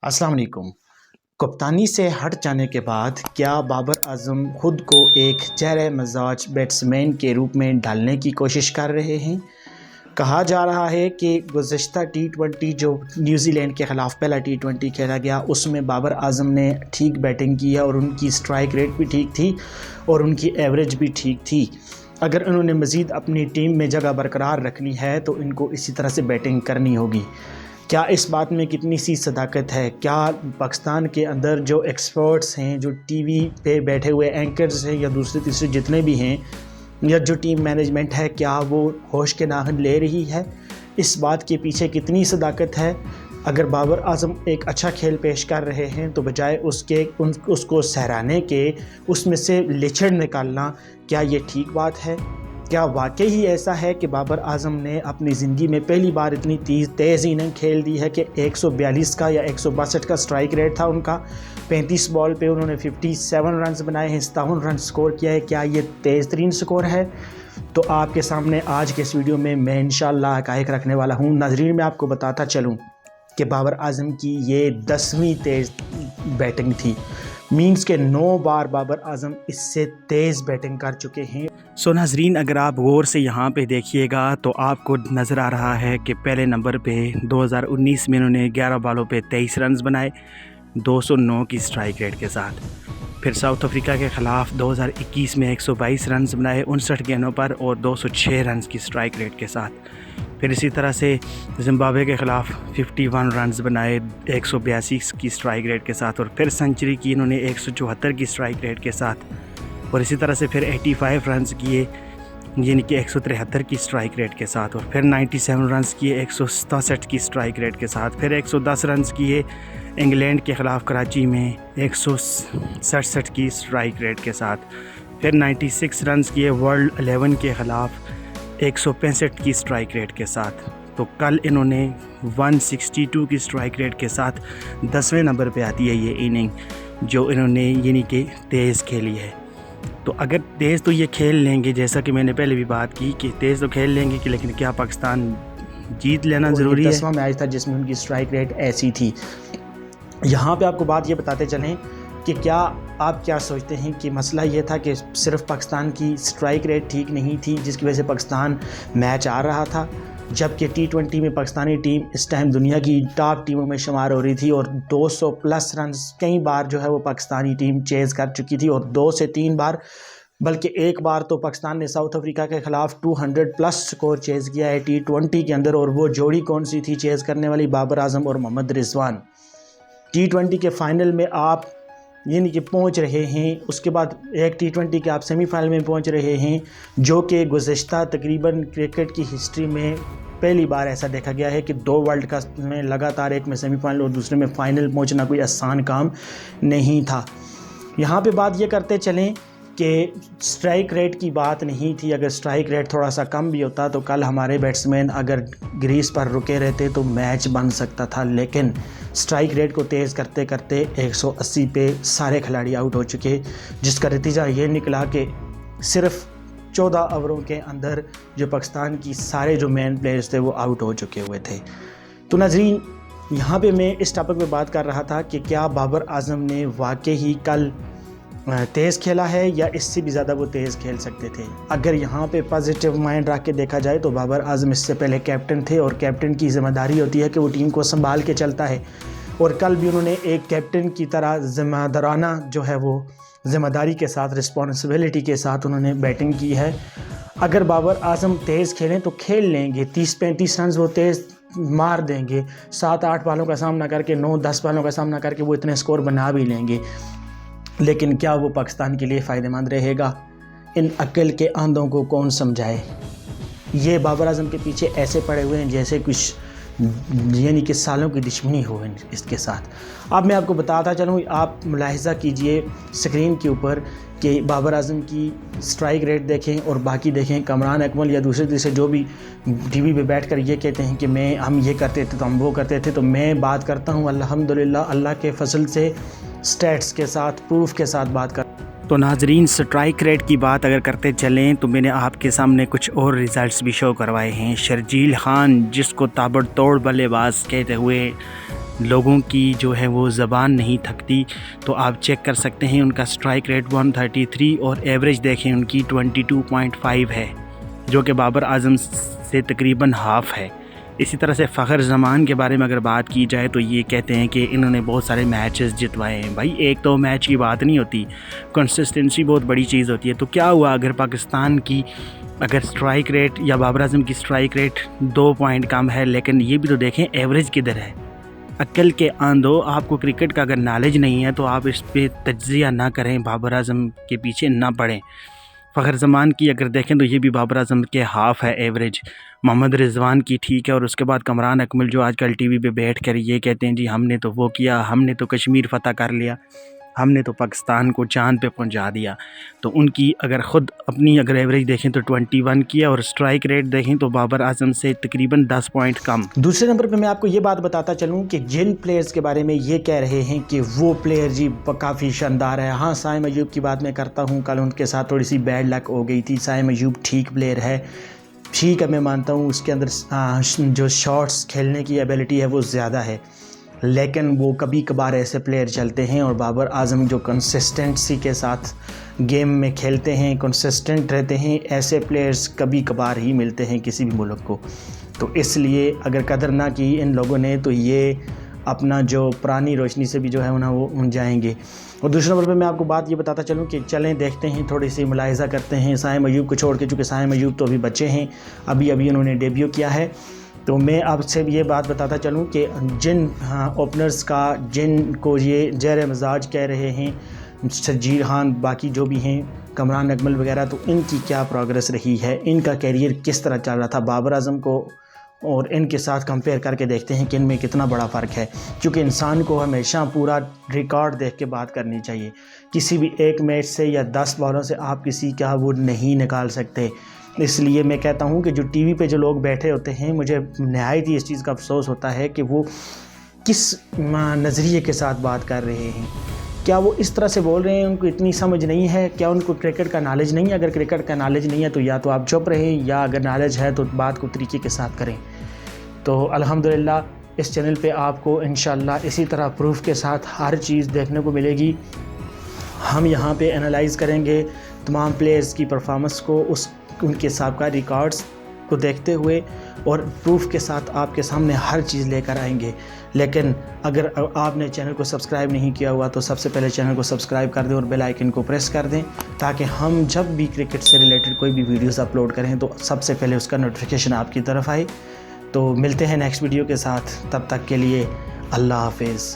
अस्सलाम वालेकुम। कप्तानी से हट जाने के बाद क्या बाबर आजम खुद को एक जहर मजाज बैट्समैन के रूप में ढालने की कोशिश कर रहे हैं? कहा जा रहा है कि गुज़श्ता T20 जो न्यूज़ीलैंड के ख़िलाफ़ पहला T20 खेला गया उसमें बाबर आजम ने ठीक बैटिंग की है और उनकी स्ट्राइक रेट भी ठीक थी और उनकी एवरेज भी ठीक थी। अगर उन्होंने मज़ीद अपनी टीम में जगह बरकरार रखनी है तो इनको इसी तरह से बैटिंग करनी होगी। क्या इस बात में कितनी सी सदाकत है? क्या पाकिस्तान के अंदर जो एक्सपर्ट्स हैं, जो टीवी पे बैठे हुए एंकर्स हैं या दूसरे तीसरे जितने भी हैं, या जो टीम मैनेजमेंट है, क्या वो होश के नाखुन ले रही है? इस बात के पीछे कितनी सदाकत है? अगर बाबर आजम एक अच्छा खेल पेश कर रहे हैं तो बजाय उसको सराहने के उसमें से लिचड़ निकालना, क्या ये ठीक बात है? क्या वाकई ही ऐसा है कि बाबर आजम ने अपनी ज़िंदगी में पहली बार इतनी तेज़ इनिंग खेल दी है कि 142 का या 162 का स्ट्राइक रेट था उनका, 35 बॉल पे उन्होंने 57 रन्स बनाए हैं, 57 रन स्कोर किया है? क्या ये तेज़ तरीन स्कोर है? तो आपके सामने आज के इस वीडियो में मैं इंशाअल्लाह हक़ाइक़ रखने वाला हूँ। नाज़रीन, मैं आपको बताता चलूँ कि बाबर आजम की ये 10वीं तेज़ बैटिंग थी। मीन्स के 9 बार बाबर आजम इससे तेज़ बैटिंग कर चुके हैं। सो नाज़रीन, अगर आप गौर से यहाँ पे देखिएगा तो आपको नज़र आ रहा है कि पहले नंबर पे 2019 में इन्होंने 11 बॉलों पे 23 रन्स बनाए 209 की स्ट्राइक रेट के साथ। फिर साउथ अफ्रीका के ख़िलाफ़ 2021 में 122 रन्स बनाए 59 गेंदों पर और 206 रन्स की स्ट्राइक रेट के साथ। फिर इसी तरह से ज़िम्बाब्वे के ख़िलाफ़ 51 रन्स बनाए 182 की स्ट्राइक रेट के साथ और फिर सेंचुरी की इन्होंने 174 की स्ट्राइक रेट के साथ। और इसी तरह से फिर 85 रन्स किए यानी कि 173 की स्ट्राइक रेट के साथ और फिर 97 रन्स किए 167 की स्ट्राइक रेट के साथ। फिर 110 रन्स किए इंग्लैंड के ख़िलाफ़ कराची में 167 की स्ट्राइक रेट के साथ। फिर 96 रन्स किए वर्ल्ड 11 के ख़िलाफ़ 165 की स्ट्राइक रेट के साथ। तो कल इन्होंने 162 की स्ट्राइक रेट के साथ 10वें नंबर पे आती है ये इनिंग जो इन्होंने यानी कि तेज़ खेली है। तो अगर तेज़ तो ये खेल लेंगे, जैसा कि मैंने पहले भी बात की कि तेज़ तो खेल लेंगे कि लेकिन क्या पाकिस्तान जीत लेना ज़रूरी है? 10वां मैच था जिसमें उनकी स्ट्राइक रेट ऐसी थी। यहाँ पे आपको बात ये बताते चलें कि क्या आप क्या सोचते हैं कि मसला ये था कि सिर्फ़ पाकिस्तान की स्ट्राइक रेट ठीक नहीं थी जिसकी वजह से पाकिस्तान मैच आ रहा था, जबकि T20 में पाकिस्तानी टीम इस टाइम दुनिया की टॉप टीमों में शुमार हो रही थी और 200 प्लस रन्स कई बार जो है वो पाकिस्तानी टीम चेज़ कर चुकी थी और 2 से 3 बार, बल्कि एक बार तो पाकिस्तान ने साउथ अफ्रीका के ख़िलाफ़ 200 प्लस स्कोर चेज़ किया है T20 के अंदर। और वो जोड़ी कौन सी थी चेज़ करने वाली? बाबर आजम और मोहम्मद रिजवान। T20 के फ़ाइनल में आप यानी कि पहुंच रहे हैं, उसके बाद एक T20 के आप सेमीफाइनल में पहुंच रहे हैं, जो कि गुज़श्ता तकरीबन क्रिकेट की हिस्ट्री में पहली बार ऐसा देखा गया है कि 2 वर्ल्ड कप में लगातार, एक में सेमीफाइनल और दूसरे में फ़ाइनल पहुंचना कोई आसान काम नहीं था। यहाँ पे बात ये करते चलें कि स्ट्राइक रेट की बात नहीं थी। अगर स्ट्राइक रेट थोड़ा सा कम भी होता तो कल हमारे बैट्समैन अगर ग्रीज पर रुके रहते तो मैच बन सकता था, लेकिन स्ट्राइक रेट को तेज़ करते करते 180 पे सारे खिलाड़ी आउट हो चुके, जिसका नतीजा ये निकला कि सिर्फ 14 ओवरों के अंदर जो पाकिस्तान की सारे जो मेन प्लेयर्स थे वो आउट हो चुके हुए थे। तो नाज़रीन, यहाँ पे मैं इस टॉपिक पे बात कर रहा था कि क्या बाबर आजम ने वाकई ही कल तेज़ खेला है या इससे भी ज़्यादा वो तेज़ खेल सकते थे? अगर यहाँ पे पॉजिटिव माइंड रख के देखा जाए तो बाबर आजम इससे पहले कैप्टन थे और कैप्टन की ज़िम्मेदारी होती है कि वो टीम को संभाल के चलता है, और कल भी उन्होंने एक कैप्टन की तरह ज़िम्मेदाराना जो है वो ज़िम्मेदारी के साथ, रिस्पॉन्सिबिलिटी के साथ उन्होंने बैटिंग की है। अगर बाबर आजम तेज़ खेलें तो खेल लेंगे, 30-35 रन वो तेज़ मार देंगे, 7-8 बॉलों का सामना करके, 9-10 बॉलों का सामना करके वो इतने स्कोर बना भी लेंगे। लेकिन क्या वो पाकिस्तान के लिए फ़ायदेमंद रहेगा? इन अक्ल के आंधों को कौन समझाए? ये बाबर आजम के पीछे ऐसे पड़े हुए हैं जैसे कुछ यानी कि सालों की दुश्मनी हो इसके साथ। अब मैं आपको बताता चलूँ, आप मुलाहिज़ा कीजिए स्क्रीन के ऊपर कि बाबर आजम की स्ट्राइक रेट देखें और बाकी देखें। कमरान अकमल या दूसरे तीसरे जो भी टीवी पे बैठकर ये कहते हैं कि हम ये करते थे तो हम वो करते थे, तो मैं बात करता हूँ अल्हम्दुलिल्लाह अल्लाह के फजल से स्टैट्स के साथ, प्रूफ के साथ बात कर। تو ناظرین سٹرائک ریٹ کی بات اگر کرتے چلیں تو میں نے آپ کے سامنے کچھ اور ریزلٹس بھی شو کروائے ہیں۔ شرجیل خان جس کو تابڑ توڑ بلے باز کہتے ہوئے لوگوں کی جو ہے وہ زبان نہیں تھکتی، تو آپ چیک کر سکتے ہیں ان کا سٹرائک ریٹ 133 اور ایوریج دیکھیں ان کی 22.5 ہے، جو کہ بابر اعظم سے تقریباً ہاف ہے۔ اسی طرح سے فخر زمان کے بارے میں اگر بات کی جائے تو یہ کہتے ہیں کہ انہوں نے بہت سارے میچز جتوائے ہیں۔ بھائی ایک تو میچ کی بات نہیں ہوتی، کنسسٹنسی بہت بڑی چیز ہوتی ہے۔ تو کیا ہوا اگر پاکستان کی سٹرائک ریٹ یا بابر اعظم کی سٹرائک ریٹ 2 پوائنٹ کم ہے، لیکن یہ بھی تو دیکھیں ایوریج کدھر ہے۔ عقل کے آندھو، آپ کو کرکٹ کا اگر نالج نہیں ہے تو آپ اس پہ تجزیہ نہ کریں، بابر اعظم کے پیچھے نہ پڑیں۔ فخر زمان کی اگر دیکھیں تو یہ بھی بابر اعظم کے ہاف ہے ایوریج۔ محمد رضوان کی ٹھیک ہے، اور اس کے بعد کمران اکمل جو آج کل ٹی وی پہ بیٹھ کر یہ کہتے ہیں جی ہم نے تو وہ کیا، ہم نے تو کشمیر فتح کر لیا، ہم نے تو پاکستان کو چاند پہ پہنچا دیا، تو ان کی اگر خود اپنی اگر ایوریج دیکھیں تو 21 کی ہے، اور سٹرائک ریٹ دیکھیں تو بابر اعظم سے تقریباً 10 پوائنٹ کم۔ دوسرے نمبر پہ میں آپ کو یہ بات بتاتا چلوں کہ جن پلیئرز کے بارے میں یہ کہہ رہے ہیں کہ وہ پلیئر جی کافی شاندار ہے، ہاں سائم ایوب کی بات میں کرتا ہوں، کل ان کے ساتھ تھوڑی سی بیڈ لک ہو گئی تھی۔ سائم ایوب ٹھیک پلیئر ہے، ٹھیک ہے، میں مانتا ہوں اس کے اندر جو شاٹس کھیلنے کی ایبیلٹی ہے وہ زیادہ ہے، لیکن وہ کبھی کبھار ایسے پلیئر چلتے ہیں، اور بابر اعظم جو کنسسٹنسی کے ساتھ گیم میں کھیلتے ہیں، کنسسٹنٹ رہتے ہیں، ایسے پلیئرز کبھی کبھار ہی ملتے ہیں کسی بھی ملک کو۔ تو اس لیے اگر قدر نہ کی ان لوگوں نے تو یہ اپنا جو پرانی روشنی سے بھی جو ہے انہیں وہ ان جائیں گے۔ اور دوسرے نمبر پہ میں آپ کو بات یہ بتاتا چلوں کہ چلیں دیکھتے ہیں، تھوڑی سی ملاحظہ کرتے ہیں سائم ایوب کو چھوڑ کے، چونکہ سائم ایوب تو ابھی بچے ہیں، ابھی انہوں نے ڈیبیو کیا ہے۔ تو میں آپ سے یہ بات بتاتا چلوں کہ جن اوپنرز کا جن کو یہ زیر مزاج کہہ رہے ہیں، شرجیل خان، باقی جو بھی ہیں، کمران اکمل وغیرہ، تو ان کی کیا پروگرس رہی ہے، ان کا کیریئر کس طرح چل رہا تھا، بابر اعظم کو اور ان کے ساتھ کمپیئر کر کے دیکھتے ہیں کہ ان میں کتنا بڑا فرق ہے۔ کیونکہ انسان کو ہمیشہ پورا ریکارڈ دیکھ کے بات کرنی چاہیے، کسی بھی ایک میچ سے یا 10 بالوں سے آپ کسی کا وہ نہیں نکال سکتے۔ اس لیے میں کہتا ہوں کہ جو ٹی وی پہ جو لوگ بیٹھے ہوتے ہیں، مجھے نہایت ہی اس چیز کا افسوس ہوتا ہے کہ وہ کس نظریے کے ساتھ بات کر رہے ہیں، کیا وہ اس طرح سے بول رہے ہیں، ان کو اتنی سمجھ نہیں ہے، کیا ان کو کرکٹ کا نالج نہیں ہے؟ اگر کرکٹ کا نالج نہیں ہے تو یا تو آپ چپ رہیں، یا اگر نالج ہے تو بات کو طریقے کے ساتھ کریں۔ تو الحمدللہ اس چینل پہ آپ کو انشاءاللہ اسی طرح پروف کے ساتھ ہر چیز دیکھنے کو ملے گی۔ ہم یہاں پہ انالائز کریں گے تمام پلیئرز کی پرفارمنس کو، ان کے سابقہ ریکارڈز کو دیکھتے ہوئے، اور پروف کے ساتھ آپ کے سامنے ہر چیز لے کر آئیں گے۔ لیکن اگر آپ نے چینل کو سبسکرائب نہیں کیا ہوا تو سب سے پہلے چینل کو سبسکرائب کر دیں اور بیل آئیکن کو پریس کر دیں، تاکہ ہم جب بھی کرکٹ سے ریلیٹڈ کوئی بھی ویڈیوز اپلوڈ کریں تو سب سے پہلے اس کا نوٹیفیکیشن آپ کی طرف آئے۔ تو ملتے ہیں نیکسٹ ویڈیو کے ساتھ، تب تک کے لیے اللہ حافظ۔